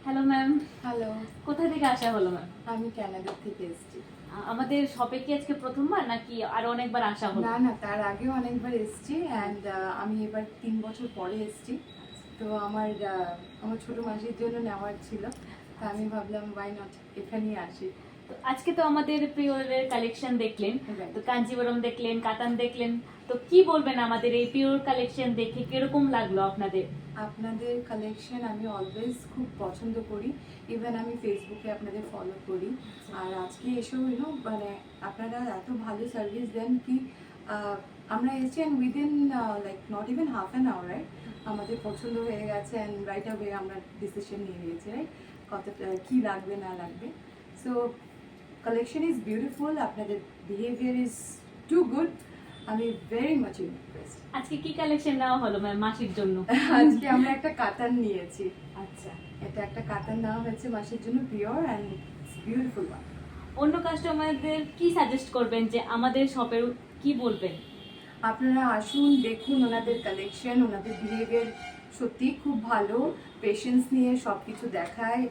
Hello ma'am, hello, কোথা থেকে আসা হলো ম্যাম? আমি কানাডা থেকে এসেছি। আমাদের শপে কি আজকে প্রথমবার নাকি আরো অনেকবার আসা হলো? না না, তার আগেও অনেকবার এসেছি অ্যান্ড আমি এবার 3 বছর পরে এসেছি। তো আমার ছোট মাসির জন্য নেওয়ার ছিল, তো আমি ভাবলাম ওয়াই নট, এখানেই আসি। তো আজকে তো আমাদের পিওরের কালেকশন দেখলেন, Right. তো কাঞ্জিবরম দেখলেন, কাতান দেখলেন, তো কি বলবেন আমাদের এই পিওর কালেকশন দেখে কিরকম লাগলো আপনাদের? আপনাদের কালেকশন আমি অলওয়েজ খুব পছন্দ করি, ইভেন আমি ফেসবুকে আপনাদের ফলো করি। আর আজকে এসেও মানে আপনারা এত ভালো সার্ভিস দেন কি আমরা এসেছি and within like not even half an hour, right? আমাদের পছন্দ হয়ে গেছে অ্যান্ড রাইট অ্যাওয়ে আমরা ডিসিশন নিয়ে নিয়েছি, রাইট? কতটা কী লাগবে না লাগবে। সো কালেকশন ইজ বিউটিফুল, আপনাদের বিহেভিয়ার ইজ টু গুড। আমি ভেরি মাচ ইমপ্রেসড। আজকে কি কালেকশন নেওয়া হলো ম্যাম মাসির জন্য? আজকে আমরা একটা কাতান নিয়েছি। আচ্ছা, এটা একটা কাতান নেওয়া হয়েছে মাসের জন্য, পিওর অ্যান্ড বিউটিফুল ওয়ান। অন্য কাস্টমারদের কি সাজেস্ট করবেন যে আমাদের শপের কি বলবেন? আপনারা আসুন, দেখুন ওনাদের কালেকশন, ওনাদের বিহেভিয়ার সত্যি খুব ভালো, পেশেন্স নিয়ে সব কিছু দেখায়।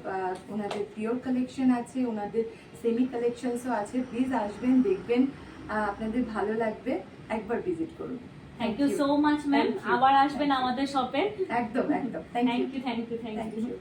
ওনাদের পিওর কালেকশন আছে, ওনাদের সেমি কালেকশনসও আছে। প্লিজ আসবেন, দেখবেন, আপনাদের ভালো লাগবে, একবার ভিজিট করুন। Thank you so much ma'am, Thank you. আবার আসবেন আমাদের শপে। একদম একদম, thank you, thank you, thank thank you. You.